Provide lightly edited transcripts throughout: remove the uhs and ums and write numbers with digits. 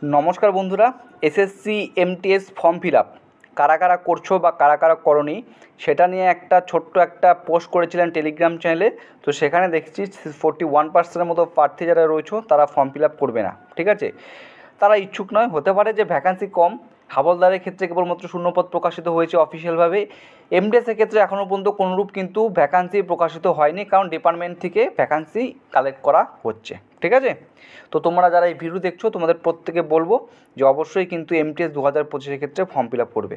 নমস্কার বন্ধুরা, SSC MTS form fill up কারা কারা করছো বা কারা কারা করনি সেটা নিয়ে একটা ছোট্ট একটা পোস্ট করেছিলেন টেলিগ্রাম চ্যানেলে। তো সেখানে দেখছি 41% মতো প্রার্থী যারা রয়েছে তারা ফর্ম ফিল আপ করবে না। ঠিক আছে, তারা ইচ্ছুক নয়, হতে পারে যে ভ্যাকান্সি কম। হাবলদারের ক্ষেত্রে কেবলমাত্র শূন্যপদ প্রকাশিত হয়েছে অফিসিয়ালভাবে। এমডিএসের ক্ষেত্রে এখনও পর্যন্ত কোনোরূপ কিন্তু ভ্যাকান্সি প্রকাশিত হয়নি, কারণ ডিপার্টমেন্ট থেকে ভ্যাকান্সি কালেক্ট করা হচ্ছে। ঠিক আছে, তো তোমরা যারা এই ভিডিও দেখছো তোমাদের প্রত্যেকে বলবো যে অবশ্যই কিন্তু এমটিএস 2025-এর ক্ষেত্রে ফর্ম ফিল আপ করবে।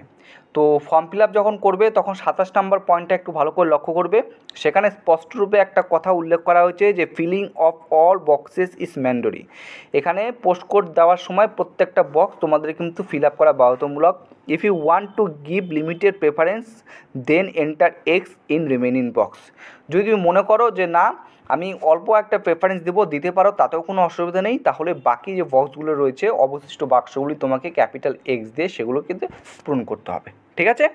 তো ফর্ম ফিল আপ যখন করবে তখন 27 নম্বর পয়েন্টটা একটু ভালো করে লক্ষ্য করবে। সেখানে স্পষ্টরূপে একটা কথা উল্লেখ করা হয়েছে যে filling of all boxes is mandatory. এখানে পোস্ট কোড দেওয়ার সময় প্রত্যেকটা বক্স তোমাদের কিন্তু ফিল আপ করা বাধ্যতামূলক। If you want to give limited preference then enter X in remaining box. যদি তুমি মনে করো যে না আমি অল্প একটা প্রেফারেন্স দেবো, দিতে পারো, তাতেও কোনো অসুবিধা নেই। তাহলে বাকি যে বক্সগুলো রয়েছে অবশিষ্ট বাক্সগুলি তোমাকে ক্যাপিটাল এক্স দিয়ে সেগুলো কিন্তু পূরণ করতে হবে। ঠিক আছে,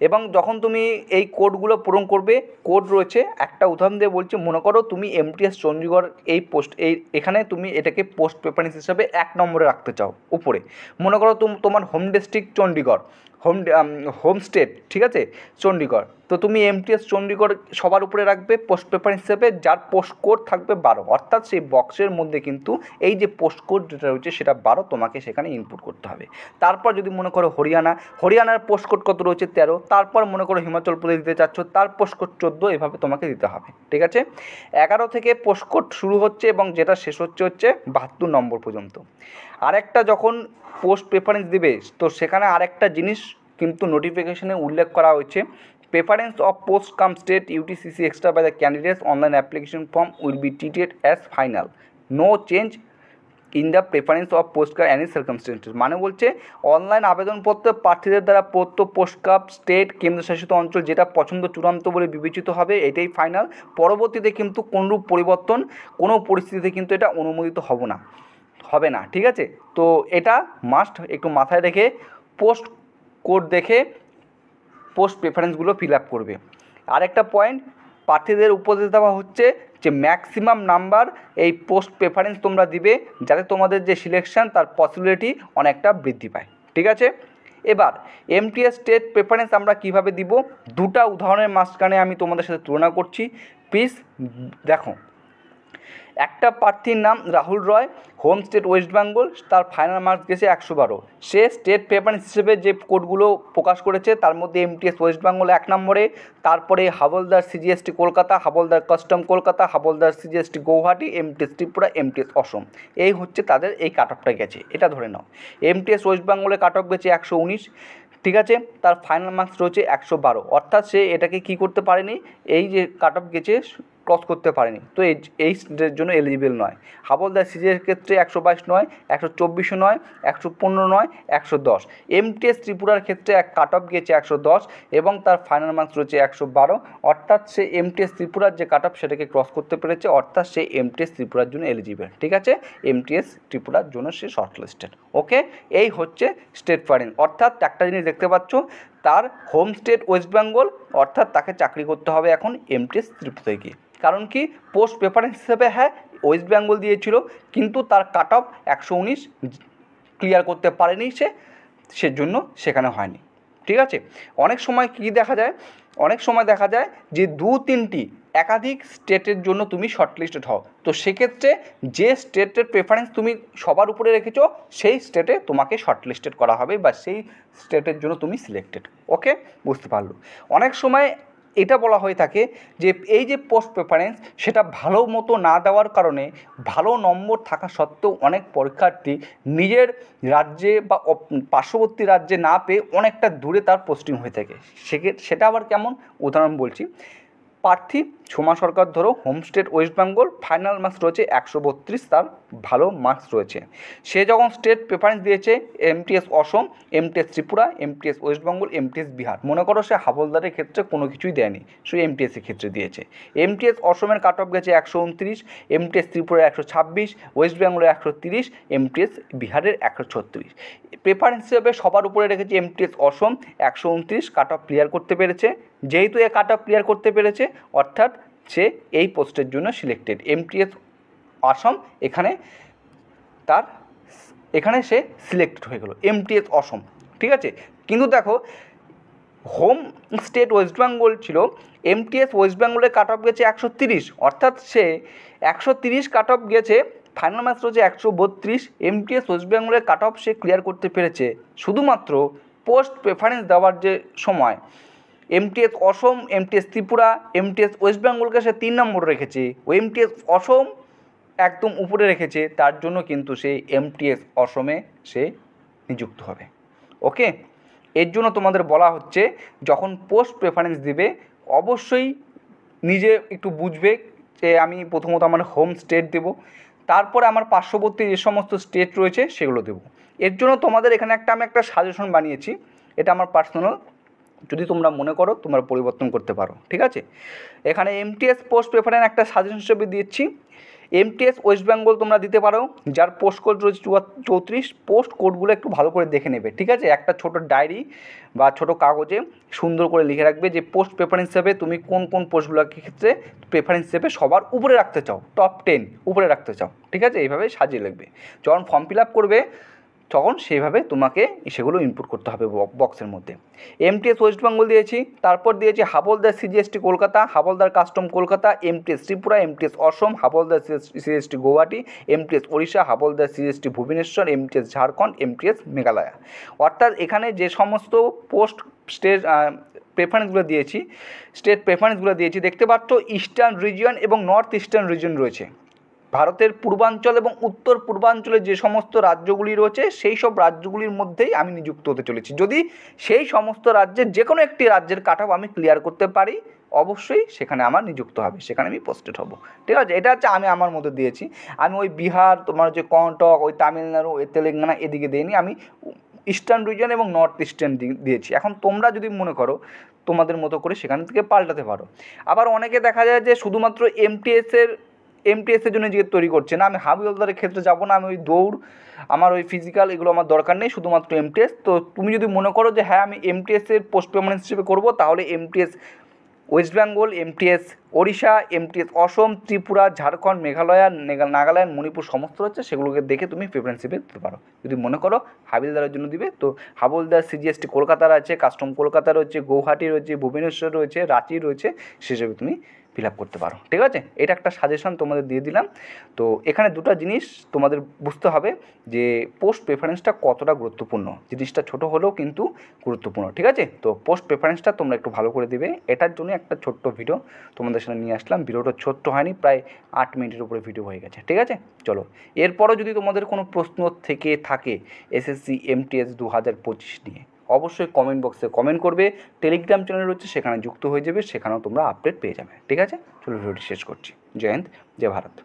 এবং যখন তুমি এই কোডগুলো পূরণ করবে, কোড রয়েছে একটা উদাহরণ দিয়ে বলছি। মনে করো তুমি এমটিএস চণ্ডীগড় এই পোস্ট এখানে তুমি এটাকে পোস্ট প্রেফারেন্স হিসাবে 1 নম্বরে রাখতে চাও উপরে। মনে করো তোমার home district Chandigarh, home state, ঠিক আছে, চণ্ডীগড়। তো তুমি এমটিএস চণ্ডীগড় সবার উপরে রাখবে পোস্ট প্রেফারেন্স হিসেবে, যার পোস্ট কোড থাকবে 12। অর্থাৎ সেই বক্সের মধ্যে কিন্তু এই যে পোস্ট কোড যেটা রয়েছে সেটা 12 তোমাকে সেখানে ইনপুট করতে হবে। তারপর যদি মনে করো হরিয়ানার পোস্ট কোড কত রয়েছে 13। তারপর মনে করো হিমাচল প্রদেশ দিতে চাচ্ছ, তার পোস্ট কোড 14। এভাবে তোমাকে দিতে হবে। ঠিক আছে, 11 থেকে পোস্ট কোড শুরু হচ্ছে এবং যেটা শেষ হচ্ছে 72 নম্বর পর্যন্ত। আরেকটা যখন পোস্ট প্রেফারেন্স দিবে তো সেখানে আরেকটা জিনিস কিন্তু নোটিফিকেশনে উল্লেখ করা হয়েছে, preference of post come state UTCC extra by the candidates online application form will be treated as final, no change in the preference of post card any circumstances। মানে বলছে অনলাইন আবেদনপত্র প্রার্থীদের দ্বারা প্রদত্ত পোস্ট কার্ড স্টেট কেন্দ্রশাসিত অঞ্চল যেটা পছন্দ চূড়ান্ত বলে বিবেচিত হবে এটাই ফাইনাল। পরবর্তীতে কিন্তু কোনরূপ পরিবর্তন কোনো পরিস্থিতিতে কিন্তু এটা অনুমোদিত হবে না। ঠিক আছে, তো এটা মাস্ট একটু মাথায় রেখে পোস্ট কোড দেখে পোস্ট প্রেফারেন্সগুলো ফিল আপ করবে। আরেকটা পয়েন্ট, প্রার্থীদের উপদেশ দেওয়া হচ্ছে যে ম্যাক্সিমাম নাম্বার এই পোস্ট প্রেফারেন্স তোমরা দিবে যাতে তোমাদের যে সিলেকশান তার পসিবিলিটি অনেকটা বৃদ্ধি পায়। ঠিক আছে, এবার এমটিএস স্টেট প্রেফারেন্স আমরা কিভাবে দিব, দুটা উদাহরণের মাঝখানে আমি তোমাদের সাথে তুলনা করছি। প্লিজ দেখো, একটা প্রার্থীর নাম রাহুল রয়, হোম স্টেট ওয়েস্ট বেঙ্গল, তার ফাইনাল মার্কস গেছে 112। সে স্টেট প্রেফারেন্স হিসেবে যে কোডগুলো প্রকাশ করেছে তার মধ্যে এমটিএস ওয়েস্ট বেঙ্গল 1 নম্বরে, তারপরে havildar CGST Kolkata, havildar custom Kolkata, havildar CGST Gauhati, MTS Tripura, MTS Assam. এই হচ্ছে তাদের এই কাট অফটা গেছে, এটা ধরে নাও। এমটিএস ওয়েস্ট বেঙ্গলে কাট অফ গেছে 119। ঠিক আছে, তার ফাইনাল মার্কস রয়েছে 112। অর্থাৎ সে এটাকে কি করতে পারেনি, এই যে কাট অফ গেছে ক্রস করতে পারেনি, তো এই স্টেটের জন্য এলিজিবল নয়। হাবলদার সিজিএর ক্ষেত্রে 122 নয়, 124 নয়, 115 নয়, 110। এমটিএস ত্রিপুরার ক্ষেত্রে কাট অফ গিয়েছে 110 এবং তার ফাইনাল মার্কস রয়েছে 112। অর্থাৎ সে এমটিএস ত্রিপুরার যে কাট অফ সেটাকে ক্রস করতে পেরেছে, অর্থাৎ সে এমটিএস ত্রিপুরার জন্য এলিজিবল। ঠিক আছে, এমটিএস ত্রিপুরার জন্য সে শর্ট লিস্টেড। ওকে, এই হচ্ছে স্টেট প্রেফারেন্স। অর্থাৎ একটা জিনিস দেখতে পাচ্ছ, তার হোম স্টেট ওয়েস্ট বেঙ্গল, অর্থাৎ তাকে চাকরি করতে হবে এখন এমটিএস ত্রিপুরায় গিয়ে। কারণ কি, পোস্ট প্রেফারেন্স হিসেবে হ্যাঁ ওয়েস্ট বেঙ্গল দিয়েছিল, কিন্তু তার কাট অফ 119 ক্লিয়ার করতে পারেনি সেজন্য সেখানে হয়নি। ঠিক আছে, অনেক সময় দেখা যায় যে 2-3টি একাধিক স্টেটের জন্য তুমি শর্টলিস্টেড হও, তো সেক্ষেত্রে যে স্টেটের প্রেফারেন্স তুমি সবার উপরে রেখেছো সেই স্টেটে তোমাকে শর্টলিস্টেড করা হবে বা সেই স্টেটের জন্য তুমি সিলেক্টেড। ওকে, বুঝতে পারলো। অনেক সময় এটা বলা হয়ে থাকে যে এই যে পোস্ট প্রেফারেন্স সেটা ভালো মতো না দেওয়ার কারণে, ভালো নম্বর থাকা সত্ত্বেও অনেক পরীক্ষার্থী নিজের রাজ্যে বা পার্শ্ববর্তী রাজ্যে না পেয়ে অনেকটা দূরে তার পোস্টিং হয়ে থাকে। সেটা আবার কেমন, উদাহরণ বলছি। প্রার্থী সোমা সরকার ধরো, home state West Bengal, final marks রয়েছে 132, তার ভালো মার্কস রয়েছে। সে যখন স্টেট প্রেফারেন্স দিয়েছে MTS Assam, MTS Tripura, MTS West Bengal, MTS Bihar. মনে করো সে হাবলদারের ক্ষেত্রে কোনো কিছুই দেয়নি, সে এমটিএসের ক্ষেত্রে দিয়েছে। এমটিএস অসমের কাট অফ গেছে 129, এমটিএস ত্রিপুরার 126, ওয়েস্ট বেঙ্গলের 130, এমটিএস বিহারের 136। প্রেফারেন্স হিসেবে সবার উপরে রেখেছে এমটিএস অসম, 129 কাট অফ ক্লিয়ার করতে পেরেছে। যেহেতু এ কাট অফ ক্লিয়ার করতে পেরেছে অর্থাৎ সে এই পোস্টের জন্য সিলেক্টেড। এমটিএস আসাম এখানে তার এখানে সে সিলেক্টেড হয়ে গেল এমটিএস অসম, ঠিক আছে। কিন্তু দেখো হোম স্টেট ওয়েস্ট বেঙ্গল ছিল, এমটিএস ওয়েস্ট বেঙ্গলের কাট অফ গেছে 130, অর্থাৎ সে 130 কাট অফ গেছে, ফাইনাল ম্যাচ রয়েছে 132। এমটিএস ওয়েস্ট বেঙ্গলের কাট অফ সে ক্লিয়ার করতে পেরেছে শুধুমাত্র পোস্ট প্রেফারেন্স দেওয়ার যে সময়। MTS Assam, MTS Tripura, MTS West বেঙ্গলকে সে 3 নম্বর রেখেছে, ও এমটিএস অসম একদম উপরে রেখেছে, তার জন্য কিন্তু সে এমটিএস অসমে সে নিযুক্ত হবে। ওকে, এর জন্য তোমাদের বলা হচ্ছে যখন পোস্ট প্রেফারেন্স দিবে অবশ্যই নিজে একটু বুঝবে যে আমি প্রথমত আমার হোম স্টেট দেবো, তারপরে আমার পার্শ্ববর্তী যে সমস্ত স্টেট রয়েছে সেগুলো দেবো। এর জন্য তোমাদের এখানে আমি একটা সাজেশন বানিয়েছি, এটা আমার পার্সোনাল, যদি তোমরা মনে করো তোমরা পরিবর্তন করতে পারো, ঠিক আছে। এখানে এমটিএস পোস্ট প্রেফারেন্স একটা সাজেশন হিসেবে দিচ্ছি। এমটিএস ওয়েস্ট বেঙ্গল তোমরা দিতে পারো, যার পোস্ট কোড রয়েছে 34। পোস্ট কোডগুলো একটু ভালো করে দেখে নেবে, ঠিক আছে। একটা ছোট ডায়েরি বা ছোট কাগজে সুন্দর করে লিখে রাখবে যে পোস্ট প্রেফারেন্স হিসেবে তুমি কোন কোন পোস্টগুলোর ক্ষেত্রে প্রেফারেন্স হিসেবে সবার উপরে রাখতে চাও, টপ 10 উপরে রাখতে চাও, ঠিক আছে। এইভাবে সাজিয়ে লিখবে, যখন ফর্ম ফিল আপ করবে তখন সেইভাবে তোমাকে সেগুলো ইনপুট করতে হবে বক্সের মধ্যে। এমটিএস ওয়েস্ট বেঙ্গল দিয়েছি, তারপর দিয়েছি havildar CGST Kolkata, havildar custom Kolkata, MTS Tripura, MTS Assam, havildar CGST Guwahati, MTS Odisha, havildar CGST Bhubaneswar, MTS Jharkhand, MTS Meghalaya. অর্থাৎ এখানে যে সমস্ত পোস্ট স্টেট প্রেফারেন্সগুলো দিয়েছি, স্টেট প্রেফারেন্সগুলো দিয়েছি, দেখতে পাচ্ছ ইস্টার্ন রিজিয়ন এবং নর্থ ইস্টার্ন রিজিয়ন রয়েছে। ভারতের পূর্বাঞ্চল এবং উত্তর পূর্বাঞ্চলে যে সমস্ত রাজ্যগুলি রয়েছে সেই সব রাজ্যগুলির মধ্যেই আমি নিযুক্ত হতে চলেছি। যদি সেই সমস্ত রাজ্যের যে কোনো একটি রাজ্যের কাট অফ আমি ক্লিয়ার করতে পারি, অবশ্যই সেখানে আমার নিযুক্ত হবে, সেখানে আমি পোস্টেড হব, ঠিক আছে। এটা হচ্ছে আমি আমার মধ্যে দিয়েছি। আমি ওই বিহার, তোমার যে কর্ণাটক, ওই তামিলনাড়ু, ওই তেলেঙ্গানা এদিকে দিইনি, আমি ইস্টার্ন রিজন এবং নর্থ ইস্টার্ন দিয়েছি। এখন তোমরা যদি মনে করো তোমাদের মতো করে সেখান থেকে পাল্টাতে পারো। আবার অনেকে দেখা যায় যে শুধুমাত্র এমটিএসের জন্য নিজে তৈরি করছে না, আমি হাবিলদারের ক্ষেত্রে যাব না, আমি ওই দৌড়, আমার ওই ফিজিক্যাল এগুলো আমার দরকার নেই, শুধুমাত্র এমটিএস। তো তুমি যদি মনে করো যে হ্যাঁ আমি এমটিএসের পোস্ট পেমেন্ট হিসেবে করবো, তাহলে MTS West Bengal, MTS Odisha, MTS Assam, Tripura, Jharkhand, Meghalaya, Nagaland, Manipur সমস্ত রয়েছে, সেগুলোকে দেখে তুমি প্রেফারেন্স হিসেবে দিতে পারো। যদি মনে করো হাবিলদারের জন্য দিবে, তো হাবলদার সিজিএসটি কলকাতার আছে, কাস্টম কলকাতা রয়েছে, গৌহাটি রয়েছে, ভুবনেশ্বর রয়েছে, রাঁচি রয়েছে, সেসবে তুমি ফিল আপ করতে পারো, ঠিক আছে। এটা একটা সাজেশন তোমাদের দিয়ে দিলাম। তো এখানে দুটো জিনিস তোমাদের বুঝতে হবে যে পোস্ট প্রেফারেন্সটা কতটা গুরুত্বপূর্ণ, জিনিসটা ছোট হলেও কিন্তু গুরুত্বপূর্ণ, ঠিক আছে। তো পোস্ট প্রেফারেন্সটা তোমরা একটু ভালো করে দিবে, এটার জন্য একটা ছোট্ট ভিডিও তোমাদের সামনে নিয়ে আসলাম। ভিডিওটা ছোট্ট হয়নি, প্রায় 8 মিনিটের উপরে ভিডিও হয়ে গেছে, ঠিক আছে। চলো, এরপরও যদি তোমাদের কোনো প্রশ্ন থেকে থাকে এসএসসি এমটিএস 2025 নিয়ে, অবশ্যই কমেন্ট বক্সে কমেন্ট করবে। টেলিগ্রাম চ্যানেল রয়েছে, সেখানে যুক্ত হয়ে যাবে, সেখানেও তোমরা আপডেট পেয়ে যাবে, ঠিক আছে। চলো ভিডিওটি শেষ করছি। জয় হিন্দ, জয় ভারত।